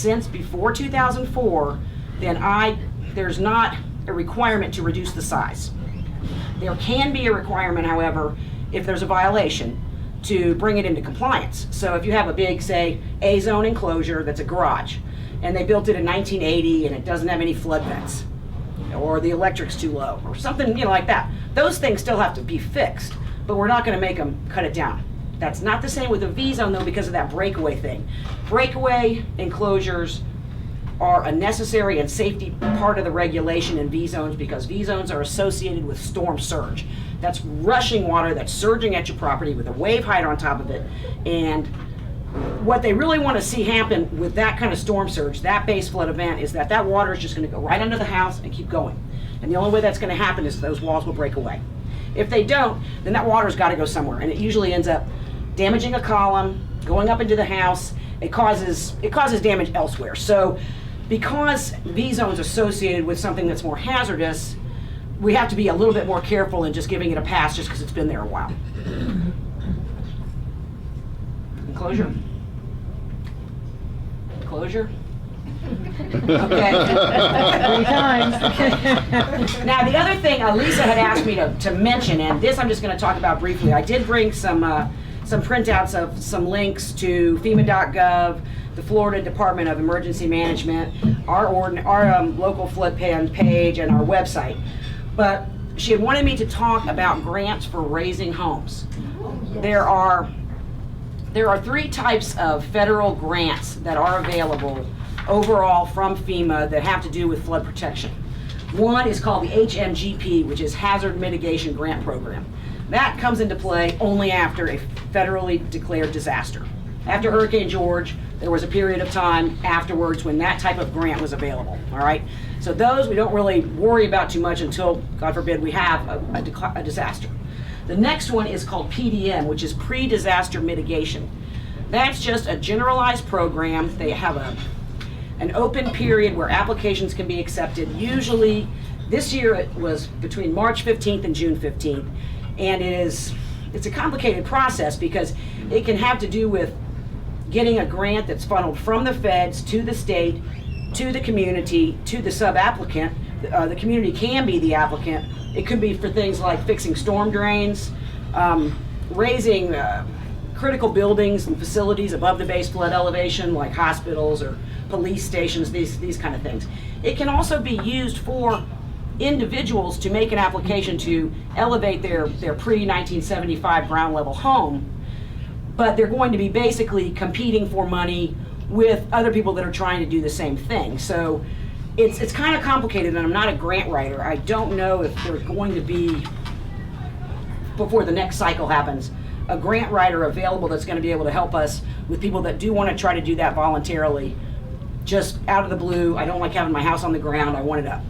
since before 2004, then there's not a requirement to reduce the size. There can be a requirement, however, if there's a violation, to bring it into compliance. So if you have a big, say, A-zone enclosure that's a garage, and they built it in 1980 and it doesn't have any flood vents, or the electric's too low, or something, you know, like that. Those things still have to be fixed, but we're not going to make them cut it down. That's not the same with a V-zone, though, because of that breakaway thing. Breakaway enclosures are a necessary and safety part of the regulation in V-zones, because V-zones are associated with storm surge. That's rushing water that's surging at your property with a wave height on top of it. And what they really want to see happen with that kind of storm surge, that base flood event, is that water is just going to go right under the house and keep going. And the only way that's going to happen is those walls will break away. If they don't, then that water's got to go somewhere, and it usually ends up damaging a column, going up into the house. It causes damage elsewhere. So because V-zone's associated with something that's more hazardous, we have to be a little bit more careful in just giving it a pass just because it's been there a while. Enclosure? Enclosure? Okay. 3 times. Now, the other thing Lisa had asked me to mention, and this I'm just going to talk about briefly. I did bring some printouts of some links to FEMA.gov, the Florida Department of Emergency Management, our local flood plan page, and our website. But she had wanted me to talk about grants for raising homes. There are 3 types of federal grants that are available overall from FEMA that have to do with flood protection. One is called the HMGP, which is Hazard Mitigation Grant Program. That comes into play only after a federally declared disaster. After Hurricane George, there was a period of time afterwards when that type of grant was available, all right? So those we don't really worry about too much until, God forbid, we have a disaster. The next one is called PDM, which is Pre-Disaster Mitigation. That's just a generalized program. They have an open period where applications can be accepted. Usually, this year it was between March 15th and June 15th. And it's a complicated process because it can have to do with getting a grant that's funneled from the feds to the state, to the community, to the sub-applicant. The community can be the applicant. It could be for things like fixing storm drains, raising critical buildings and facilities above the base flood elevation, like hospitals or police stations, these kind of things. It can also be used for individuals to make an application to elevate their pre-1975 ground level home, but they're going to be basically competing for money with other people that are trying to do the same thing. So it's kind of complicated, and I'm not a grant writer. I don't know if there's going to be, before the next cycle happens, a grant writer available that's going to be able to help us with people that do want to try to do that voluntarily, just out of the blue. I don't like having my house on the ground, I want it up.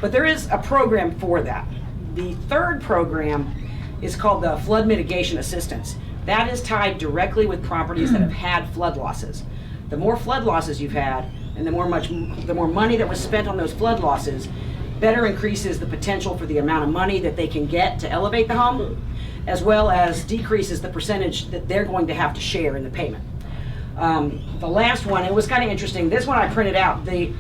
But there is a program for that. The third program is called the Flood Mitigation Assistance. That is tied directly with properties that have had flood losses. The more flood losses you've had, and the more money that was spent on those flood losses, better increases the potential for the amount of money that they can get to elevate the home, as well as decreases the percentage that they're going to have to share in the payment. The last one, it was kind of interesting. This one I printed out. The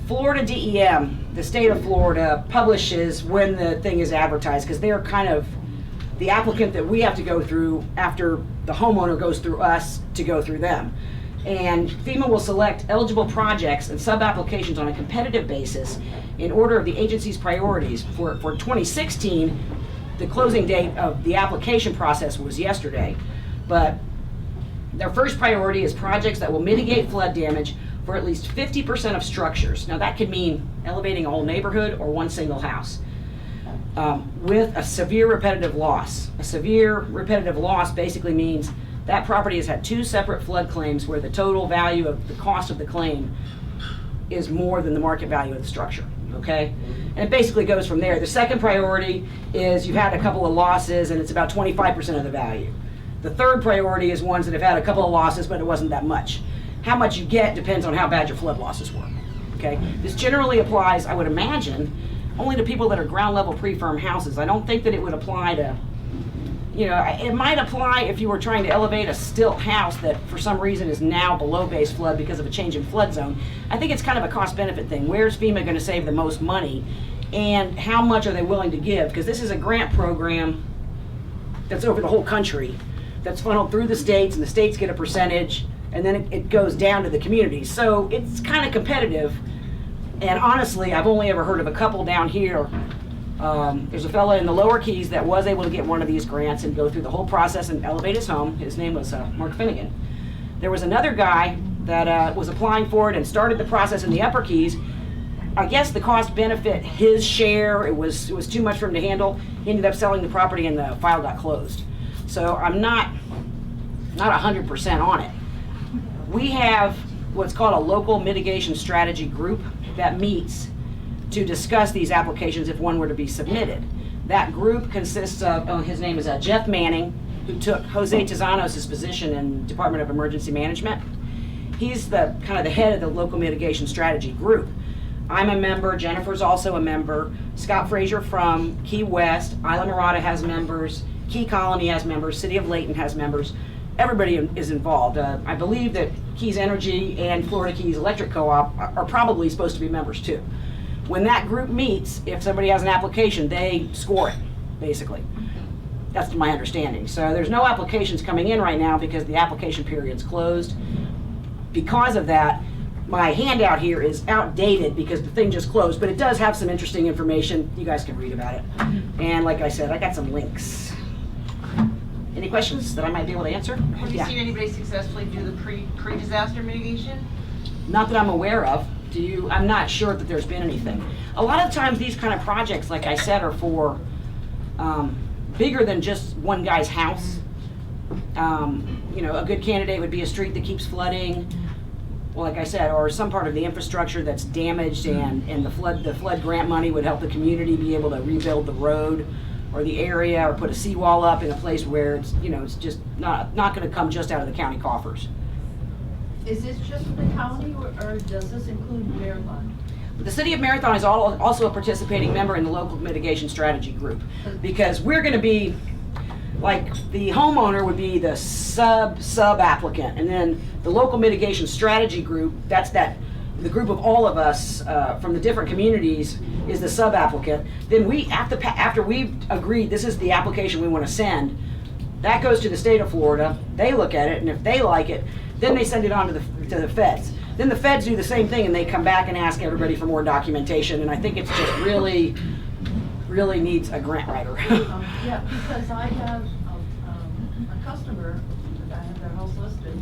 Florida DEM, the state of Florida, publishes when the thing is advertised, because they're kind of the applicant that we have to go through after the homeowner goes through us to go through them. And FEMA will select eligible projects and sub-applications on a competitive basis in order of the agency's priorities. For 2016, the closing date of the application process was yesterday, but their first priority is projects that will mitigate flood damage for at least 50% of structures. Now that could mean elevating a whole neighborhood or one single house. With a severe repetitive loss. A severe repetitive loss basically means that property has had 2 separate flood claims where the total value of the cost of the claim is more than the market value of the structure, okay? And it basically goes from there. The second priority is you've had a couple of losses and it's about 25% of the value. The third priority is ones that have had a couple of losses but it wasn't that much. How much you get depends on how bad your flood losses were, okay? This generally applies, I would imagine, only to people that are ground level pre-firm houses. I don't think that it would apply to you know, it might apply if you were trying to elevate a stilt house that for some reason is now below base flood because of a change in flood zone. I think it's kind of a cost benefit thing. Where's FEMA going to save the most money, and how much are they willing to give? Because this is a grant program that's over the whole country, that's funneled through the states, and the states get a percentage, and then it goes down to the communities. So it's kind of competitive. And honestly, I've only ever heard of a couple down here. There's a fella in the lower Keys that was able to get one of these grants and go through the whole process and elevate his home. His name was Mark Finnegan. There was another guy that was applying for it and started the process in the upper Keys. I guess the cost benefit, his share, it was too much for him to handle. He ended up selling the property and the file got closed. So I'm not 100% on it. We have what's called a local mitigation strategy group that meets to discuss these applications if one were to be submitted. That group consists of, his name is Jeff Manning, who took Jose Tizanos' position in Department of Emergency Management. He's the kind of the head of the local mitigation strategy group. I'm a member, Jennifer's also a member, Scott Frazier from Key West, Isla Mirada has members, Key Colony has members, City of Layton has members. Everybody is involved. I believe that Keys Energy and Florida Keys Electric Co-op are probably supposed to be members too. When that group meets, if somebody has an application, they score it, basically. That's my understanding. So there's no applications coming in right now because the application period's closed. Because of that, my handout here is outdated because the thing just closed, but it does have some interesting information. You guys can read about it. And like I said, I got some links. Any questions that I might be able to answer? Have you seen anybody successfully do the pre-disaster mitigation? Not that I'm aware of. I'm not sure that there's been anything. A lot of times these kind of projects, like I said, are for bigger than just one guy's house. You know, a good candidate would be a street that keeps flooding, well, like I said, or some part of the infrastructure that's damaged, and the flood grant money would help the community be able to rebuild the road or the area, or put a seawall up in a place where it's, you know, it's just not going to come just out of the county coffers. Is this just for the county, or does this include Marathon? The City of Marathon is also a participating member in the local mitigation strategy group, because we're going to be, like, the homeowner would be the sub applicant, and then the local mitigation strategy group, the group of all of us from the different communities is the sub applicant. Then we, after we've agreed this is the application we want to send, that goes to the state of Florida. They look at it, and if they like it, then they send it on to the feds. Then the feds do the same thing, and they come back and ask everybody for more documentation. And I think it's just really needs a grant writer. Yeah, because I have a customer that I have their house listed,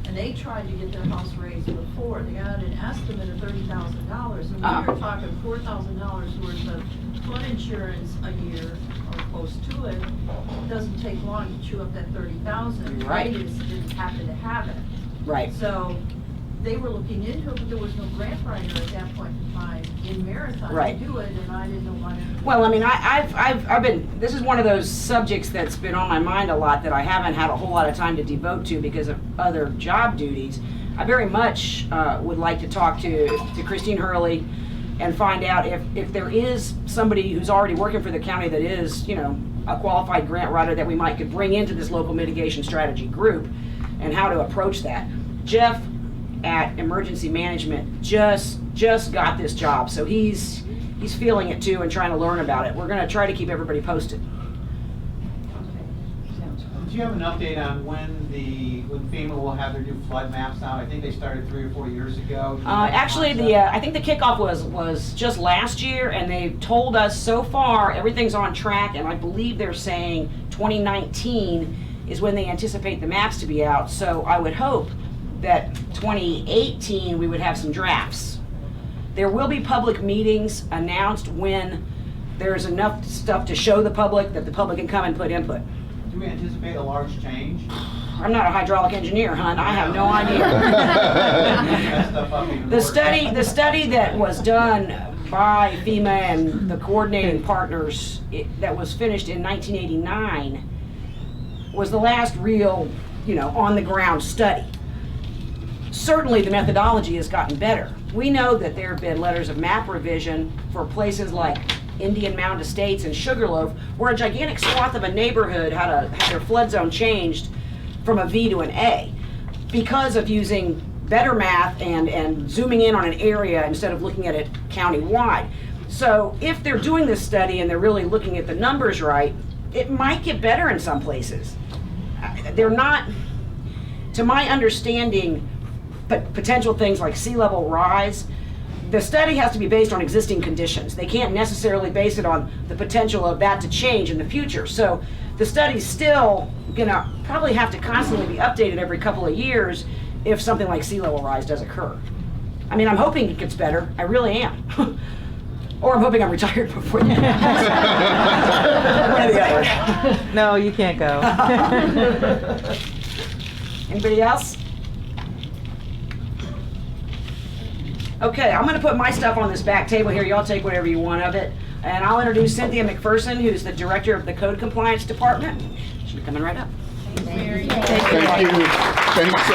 and they tried to get their house raised before. They got an estimate of $30,000, and we were talking $4,000 worth of flood insurance a year, or close to it. It doesn't take long to chew up that $30,000. Right. They just didn't happen to have it. Right. So they were looking into it, but there was no grant writer at that point in time in Marathon Right. to do it, and I didn't know why. Well, I mean, I've been, this is one of those subjects that's been on my mind a lot that I haven't had a whole lot of time to devote to because of other job duties. I very much would like to talk to Christine Hurley and find out if there is somebody who's already working for the county that is, you know, a qualified grant writer that we could bring into this local mitigation strategy group, and how to approach that. Jeff at Emergency Management just got this job, so he's feeling it too and trying to learn about it. We're going to try to keep everybody posted. Do you have an update on when FEMA will have their new flood maps out? I think they started 3 or 4 years ago. Actually, I think the kickoff was just last year, and they've told us so far everything's on track, and I believe they're saying 2019 is when they anticipate the maps to be out. So I would hope that 2018 we would have some drafts. There will be public meetings announced when there's enough stuff to show the public that the public can come and put input. Do we anticipate a large change? I'm not a hydraulic engineer, hon. I have no idea. The study that was done by FEMA and the coordinating partners that was finished in 1989 was the last real, you know, on the ground study. Certainly the methodology has gotten better. We know that there have been letters of map revision for places like Indian Mound Estates and Sugarloaf, where a gigantic swath of a neighborhood had their flood zone changed from a V to an A because of using better math and zooming in on an area instead of looking at it county-wide. So if they're doing this study and they're really looking at the numbers right, it might get better in some places. They're not, to my understanding, but potential things like sea level rise, the study has to be based on existing conditions. They can't necessarily base it on the potential of that to change in the future. So the study's still gonna probably have to constantly be updated every couple of years if something like sea level rise does occur. I mean, I'm hoping it gets better. I really am. Or I'm hoping I'm retired before then. One or the other. No, you can't go. Anybody else? Okay, I'm gonna put my stuff on this back table here. Y'all take whatever you want of it. And I'll introduce Cynthia McPherson, who's the director of the Code Compliance Department. She's coming right up. Thank you. Thanks so